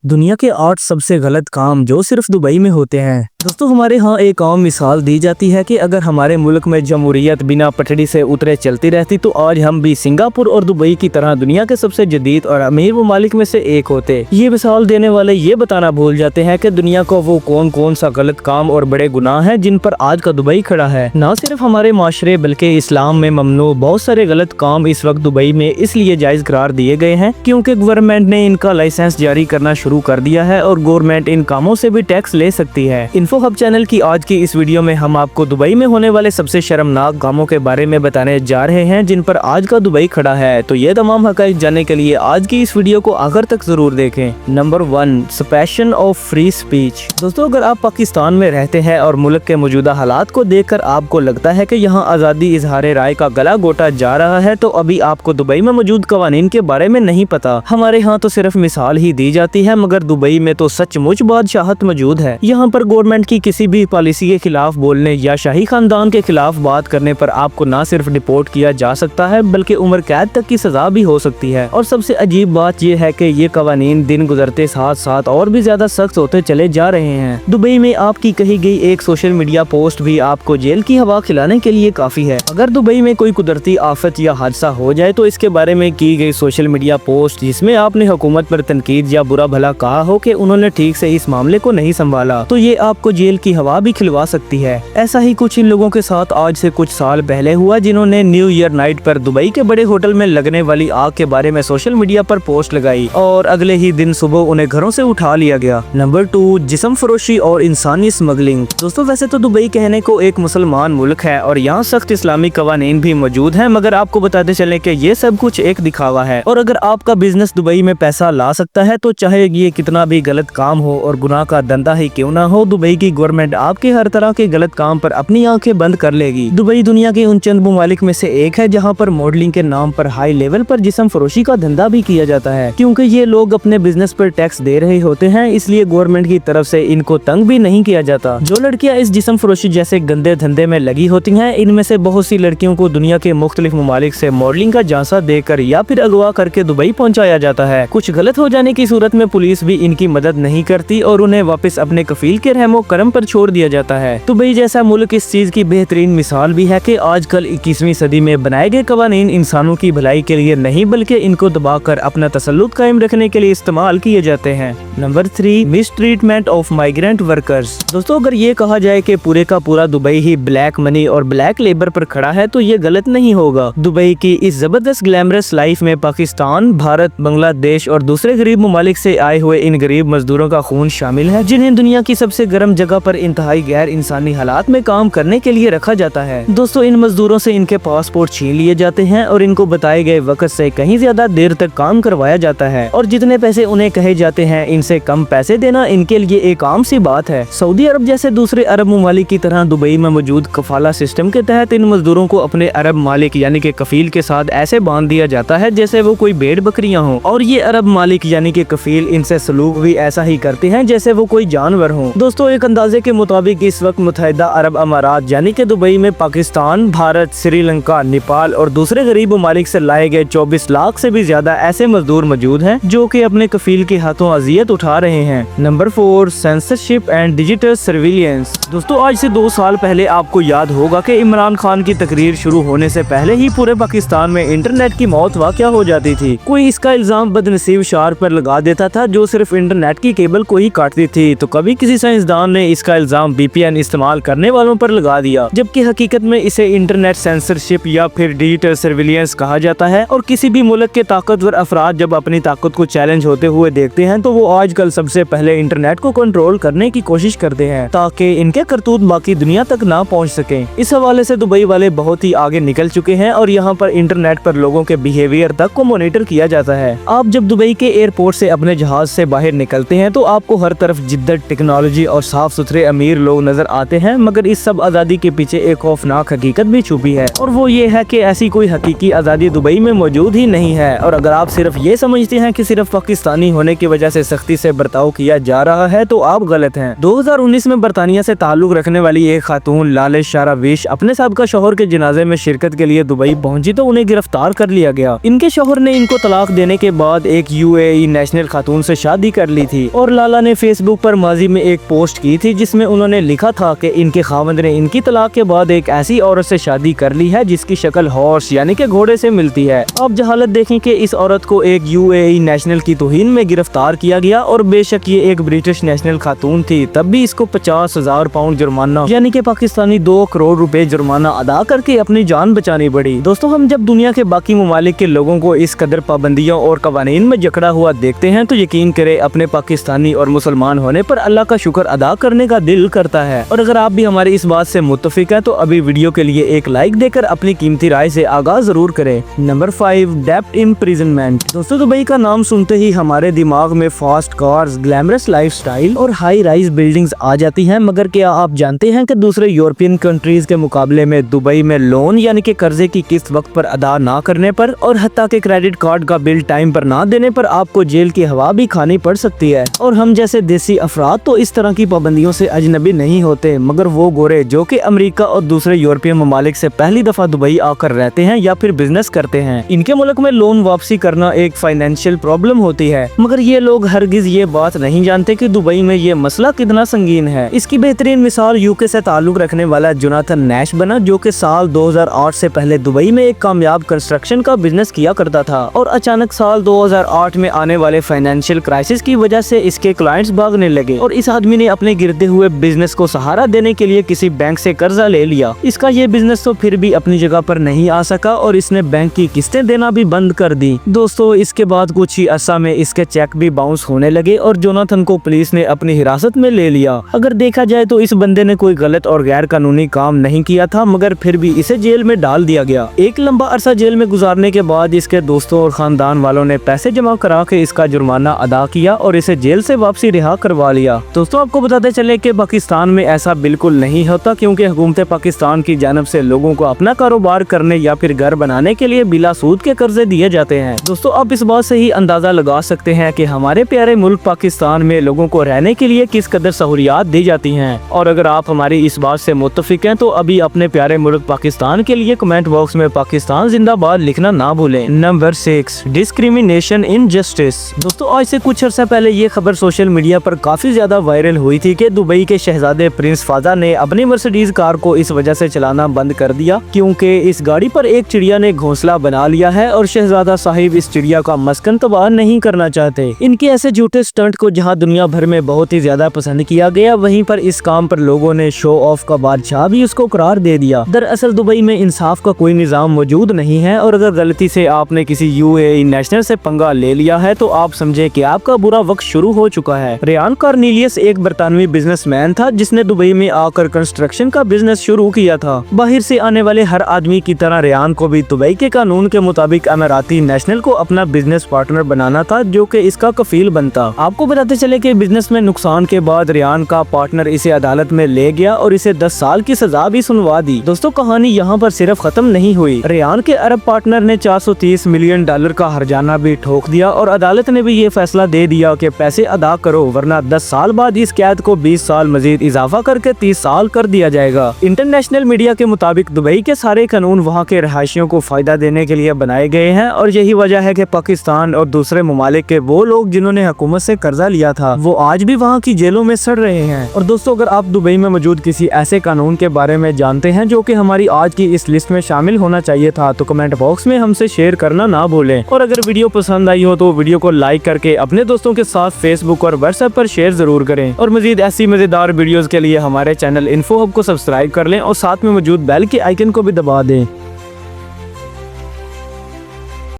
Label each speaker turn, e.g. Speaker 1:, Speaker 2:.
Speaker 1: दुनिया के 8 सबसे गलत काम जो सिर्फ दुबई में होते हैं। दोस्तों, हमारे यहाँ एक आम मिसाल दी जाती है कि अगर हमारे मुल्क में जमहूरियत बिना पटड़ी से उतरे चलती रहती तो आज हम भी सिंगापुर और दुबई की तरह दुनिया के सबसे जदीद और अमीर ममालिक में से एक होते। ये मिसाल देने वाले ये बताना भूल जाते हैं कि दुनिया को वो कौन कौन सा गलत काम और बड़े गुनाह हैं जिन पर आज का दुबई खड़ा है। न सिर्फ हमारे माशरे बल्कि इस्लाम में ममनू बहुत सारे गलत काम इस वक्त दुबई में इसलिए जायज करार दिए गए हैं क्योंकि गवर्नमेंट ने इनका लाइसेंस जारी करना शुरू कर दिया है और गवर्नमेंट इन कामों से भी टैक्स ले सकती है। इन्फो हब चैनल की आज की इस वीडियो में हम आपको दुबई में होने वाले सबसे शर्मनाक कामों के बारे में बताने जा रहे हैं जिन पर आज का दुबई खड़ा है। तो ये तमाम हक़ाइक़ जानने के लिए आज की इस वीडियो को आखिर तक जरूर देखें। Number 1, suspension of free speech. दोस्तों, अगर आप पाकिस्तान में रहते हैं और मुल्क के मौजूदा हालात को देखकर आपको लगता है कि यहाँ आज़ादी इजहार राय का गला घोटा जा रहा है तो अभी आपको दुबई में मौजूद कवानीन के बारे में नहीं पता। हमारे यहाँ तो सिर्फ मिसाल ही दी जाती है मगर दुबई में तो सचमुच बादशाहत मौजूद है। यहाँ पर गवर्नमेंट की किसी भी पॉलिसी के खिलाफ बोलने या शाही खानदान के खिलाफ बात करने पर आपको न सिर्फ डिपोर्ट किया जा सकता है बल्कि उम्र कैद तक की सजा भी हो सकती है। और सबसे अजीब बात यह है कि ये कवानीन दिन गुजरते साथ साथ और भी ज्यादा सख्त होते चले जा रहे हैं। दुबई में आपकी कही गई एक सोशल मीडिया पोस्ट भी आपको जेल की हवा खिलाने के लिए काफी है। अगर दुबई में कोई कुदरती आफत या हादसा हो जाए तो इसके बारे में की गई सोशल मीडिया पोस्ट जिसमें आपने हुकूमत पर तनकीद या बुरा भला कहा हो कि उन्होंने ठीक से इस मामले को नहीं संभाला तो ये आपको जेल की हवा भी खिलवा सकती है। ऐसा ही कुछ इन लोगों के साथ आज से कुछ साल पहले हुआ जिन्होंने न्यू ईयर नाइट पर दुबई के बड़े होटल में लगने वाली आग के बारे में सोशल मीडिया पर पोस्ट लगाई और अगले ही दिन सुबह उन्हें घरों से उठा लिया गया। नंबर 2, जिस्म फरोशी और इंसानी स्मगलिंग। दोस्तों, वैसे तो दुबई कहने को एक मुसलमान मुल्क है और यहाँ सख्त इस्लामी कवानीन भी मौजूद है मगर आपको बताते चले कि ये सब कुछ एक दिखावा है। और अगर आपका बिजनेस दुबई में पैसा ला सकता है तो चाहे ये कितना भी गलत काम हो और गुनाह का धंधा ही क्यों ना हो, दुबई की गवर्नमेंट आपके हर तरह के गलत काम पर अपनी आंखें बंद कर लेगी। दुबई दुनिया के उन चंद ममालिक में से एक है जहां पर मॉडलिंग के नाम पर हाई लेवल पर जिस्म फरोशी का धंधा भी किया जाता है। क्योंकि ये लोग अपने बिजनेस पर टैक्स दे रहे होते हैं इसलिए गवर्नमेंट की तरफ से इनको तंग भी नहीं किया जाता। जो लड़कियां इस जिस्म फरोशी जैसे गंदे धंधे में लगी होती हैं इनमें से बहुत सी लड़कियों को दुनिया के मुख्तलिफ ममालिक से मॉडलिंग का झांसा देकर या फिर अगवा करके दुबई पहुँचाया जाता है। कुछ गलत हो जाने की सूरत में पुलिस भी इनकी मदद नहीं करती और उन्हें वापस अपने कफील के रहमो करम पर छोड़ दिया जाता है। दुबई जैसा मुल्क इस चीज की बेहतरीन मिसाल भी है कि आजकल 21वीं सदी में बनाए गए कवानीन इंसानों की भलाई के लिए नहीं बल्कि इनको दबाकर अपना तसल्लुत कायम रखने के लिए इस्तेमाल किए जाते हैं। Number 3, mistreatment of migrant workers. दोस्तों, अगर ये कहा जाए कि पूरे का पूरा दुबई ही ब्लैक मनी और ब्लैक लेबर पर खड़ा है तो ये गलत नहीं होगा। दुबई की इस जबरदस्त ग्लैमरस लाइफ में पाकिस्तान, भारत, बांग्लादेश और दूसरे गरीब ममालिक से आए हुए इन गरीब मजदूरों का खून शामिल है जिन्हें दुनिया की सबसे गर्म जगह पर इंतहाई गैर इंसानी हालात में काम करने के लिए रखा जाता है। दोस्तों, इन मजदूरों से इनके पासपोर्ट छीन लिए जाते हैं और इनको बताए गए वक्त से कहीं ज्यादा देर तक काम करवाया जाता है और जितने पैसे उन्हें कहे जाते हैं इनसे कम पैसे देना इनके लिए एक आम सी बात है। सऊदी अरब जैसे दूसरे अरब ममालिक की तरह दुबई में मौजूद कफाला सिस्टम के तहत इन मजदूरों को अपने अरब मालिक यानी कि कफील के साथ ऐसे बांध दिया जाता है जैसे वो कोई भेड़ बकरियां हों और ये अरब मालिक यानी कि कफील इनसे सलूक भी ऐसा ही करते हैं जैसे वो कोई जानवर हो। दोस्तों, एक अंदाजे के मुताबिक इस वक्त मुत्तहिदा अरब अमारात यानी कि दुबई में पाकिस्तान, भारत, श्रीलंका, नेपाल और दूसरे गरीब ममालिक से लाए गए 24 लाख से भी ज्यादा ऐसे मजदूर मौजूद हैं जो कि अपने कफील के हाथों अजियत उठा रहे हैं। Number 4, censorship and digital surveillance. दोस्तों, आज से 2 साल पहले आपको याद होगा कि इमरान खान की तकरीर शुरू होने से पहले ही पूरे पाकिस्तान में इंटरनेट की मौत वाक़या हो जाती थी। कोई इसका इल्जाम बदनसीब शार पर लगा देता था जो सिर्फ इंटरनेट की केबल को ही काटती थी तो कभी किसी साइंसदान ने इसका इल्जाम VPN इस्तेमाल करने वालों पर लगा दिया जबकि हकीकत में इसे इंटरनेट सेंसरशिप या फिर डिजिटल सर्विलियंस कहा जाता है। और किसी भी मुल्क के ताकतवर अफराद जब अपनी ताकत को चैलेंज होते हुए देखते हैं तो वो आजकल सबसे पहले इंटरनेट को कंट्रोल करने की कोशिश करते हैं ताकि इनके करतूत बाकी दुनिया तक ना पहुंच सके। इस हवाले से दुबई वाले बहुत ही आगे निकल चुके हैं और यहाँ पर इंटरनेट पर लोगों के बिहेवियर तक को मॉनिटर किया जाता है। आप जब दुबई के एयरपोर्ट से अपने जहाज से बाहर निकलते हैं तो आपको हर तरफ जिद्दत, टेक्नोलॉजी और साफ सुथरे अमीर लोग नजर आते हैं मगर इस सब आजादी के पीछे एक खौफनाक हकीकत भी छुपी है और वो ये है कि ऐसी कोई हकीकी आजादी दुबई में मौजूद ही नहीं है। और अगर आप सिर्फ ये समझते हैं कि सिर्फ पाकिस्तानी होने की वजह से सख्ती व्यक्ति से बर्ताव किया जा रहा है तो आप गलत हैं। 2019 में बर्तानिया से ताल्लुक रखने वाली एक खातून लालिश शाराविश अपने साबका शौहर के जनाजे में शिरकत के लिए दुबई पहुंची तो उन्हें गिरफ्तार कर लिया गया। इनके शौहर ने इनको तलाक देने के बाद एक यूएई नेशनल खातून से शादी कर ली थी और लाला ने फेसबुक पर माजी में एक पोस्ट की थी जिसमें उन्होंने लिखा था कि इनके खावंद ने इनकी तलाक के बाद एक ऐसी औरत से शादी कर ली है जिसकी शक्ल हॉर्स यानी कि घोड़े से मिलती है। अब जहालत देखें कि इस औरत को एक यूएई नेशनल की तौहीन में गिरफ्तार किया गया और बेशक ये एक ब्रिटिश नेशनल खातून थी तब भी इसको 50,000 पाउंड जुर्माना यानी कि पाकिस्तानी 2 करोड़ रुपए जुर्माना अदा करके अपनी जान बचानी पड़ी। दोस्तों हम जब दुनिया के बाकी ममालिक के लोगों को इस कदर पाबंदियों और कवानीन में जकड़ा हुआ देखते हैं तो यकीन करें अपने पाकिस्तानी और मुसलमान होने पर अल्लाह का शुक्र अदा करने का दिल करता है। और अगर आप भी हमारी इस बात से मुत्तफिक है तो अभी वीडियो के लिए एक लाइक देकर अपनी कीमती राय से आगाज जरूर करें। नंबर 5, डेप्ट इम्प्रिजनमेंट। दोस्तों दुबई का नाम सुनते ही हमारे दिमाग में फास्ट कार्स, ग्लैमरस लाइफस्टाइल और हाई राइज बिल्डिंग्स आ जाती हैं, मगर क्या आप जानते हैं कि दूसरे यूरोपियन कंट्रीज के मुकाबले में दुबई में लोन यानी कि कर्जे की किस्त वक्त पर अदा ना करने पर और हत्ता के क्रेडिट कार्ड का बिल टाइम पर ना देने पर आपको जेल की हवा भी खानी पड़ सकती है। और हम जैसे देसी अफराद तो इस तरह की पाबंदियों से अजनबी नहीं होते, मगर वो गोरे जो कि अमेरिका और दूसरे यूरोपियन ममालिक से पहली दफा दुबई आकर रहते हैं या फिर बिजनेस करते हैं, इनके मुल्क में लोन वापसी करना एक फाइनेंशियल प्रॉब्लम होती है। मगर ये लोग हरगिज ये बात नहीं जानते कि दुबई में ये मसला कितना संगीन है। इसकी बेहतरीन मिसाल यूके से ताल्लुक रखने वाला जोनाथन नैश बना, जो कि साल 2008 से पहले दुबई में एक कामयाब कंस्ट्रक्शन का बिजनेस किया करता था और अचानक साल 2008 में आने वाले फाइनेंशियल क्राइसिस की वजह से इसके क्लाइंट्स भागने लगे और इस आदमी ने अपने गिरते हुए बिजनेस को सहारा देने के लिए किसी बैंक से कर्जा ले लिया। इसका ये बिजनेस तो फिर भी अपनी जगह पर नहीं आ सका और इसने बैंक की किस्तें देना भी बंद कर दी। दोस्तों इसके बाद कुछ ही अरसा में इसके चेक भी बाउंस होने लगे और जोनाथन को पुलिस ने अपनी हिरासत में ले लिया। अगर देखा जाए तो इस बंदे ने कोई गलत और गैर कानूनी काम नहीं किया था, मगर फिर भी इसे जेल में डाल दिया गया। एक लंबा अरसा जेल में गुजारने के बाद इसके दोस्तों और खानदान वालों ने पैसे जमा करा के इसका जुर्माना अदा किया और इसे जेल से वापसी रिहा करवा लिया। दोस्तों आपको बताते चले कि पाकिस्तान में ऐसा बिल्कुल नहीं होता, क्योंकि हुकूमत पाकिस्तान की जानब से लोगों को अपना कारोबार करने या फिर घर बनाने के लिए बिला सूद के कर्जे दिए जाते हैं। दोस्तों आप इस बात से ही अंदाजा लगा सकते हैं कि हमारे प्यारे मुल्क पाकिस्तान में लोगों को रहने के लिए किस कदर सहूलियात दी जाती हैं। और अगर आप हमारी इस बात से मुत्तफिक हैं तो अभी अपने प्यारे मुल्क पाकिस्तान के लिए कमेंट बॉक्स में पाकिस्तान जिंदाबाद लिखना ना भूलें। Number 6, discrimination in justice. दोस्तों आज से कुछ अर्सा पहले ये खबर सोशल मीडिया पर काफी ज्यादा वायरल हुई थी कि दुबई के शहजादे प्रिंस फाजा ने अपनी मर्सिडीज कार को इस वजह से चलाना बंद कर दिया क्योंकि इस गाड़ी पर एक चिड़िया ने घोंसला बना लिया है और शहजादा साहिब इस चिड़िया का मस्कन तबाह नहीं करना चाहते। इनके ऐसे झूठे स्टंट को जहां दुनिया भर में बहुत ही ज्यादा पसंद किया गया, वहीं पर इस काम पर लोगों ने शो ऑफ का बादशाह भी उसको करार दे दिया। दरअसल दुबई में इंसाफ का कोई निजाम मौजूद नहीं है और अगर गलती से आपने किसी यूएई नेशनल से पंगा ले लिया है तो आप समझे कि आपका बुरा वक्त शुरू हो चुका है। रेयान कॉर्नेलियस एक बरतानवी बिजनेसमैन था जिसने दुबई में आकर कंस्ट्रक्शन का बिजनेस शुरू किया था। बाहर से आने वाले हर आदमी की तरह रेयान को भी दुबई के कानून के मुताबिक अमीराती नेशनल को अपना बिजनेस पार्टनर बनाना था, जो कि इसका कफील बनता। आपको बताते चले कि बिजनेस में नुकसान के बाद रेयान का पार्टनर इसे अदालत में ले गया और इसे 10 साल की सजा भी सुनवा दी। दोस्तों कहानी यहाँ पर सिर्फ खत्म नहीं हुई। रेयान के अरब पार्टनर ने $430 मिलियन का हर्जाना भी ठोक दिया और अदालत ने भी ये फैसला दे दिया कि पैसे अदा करो वरना 10 साल बाद इस कैद को 20 साल मजीद इजाफा करके 30 साल कर दिया जाएगा। इंटरनेशनल मीडिया के मुताबिक दुबई के सारे कानून वहाँ के रहायशियों को फायदा देने के लिए बनाए गए हैं और यही वजह है कि पाकिस्तान और दूसरे ममालिक के वो लोग जिन्होंने हुकूमत से कर्जा लिया था वो आज भी वहाँ की जेलों में सड़ रहे हैं। और दोस्तों अगर आप दुबई में मौजूद किसी ऐसे कानून के बारे में जानते हैं जो कि हमारी आज की इस लिस्ट में शामिल होना चाहिए था तो कमेंट बॉक्स में हमसे शेयर करना ना भूलें। और अगर वीडियो पसंद आई हो तो वीडियो को लाइक करके अपने दोस्तों के साथ फेसबुक और व्हाट्सएप पर शेयर जरूर करें और मजीद ऐसी मजेदार वीडियोस के लिए हमारे चैनल इन्फो हब को सब्सक्राइब कर लें और साथ में मौजूद बेल के आइकन को भी दबा दें।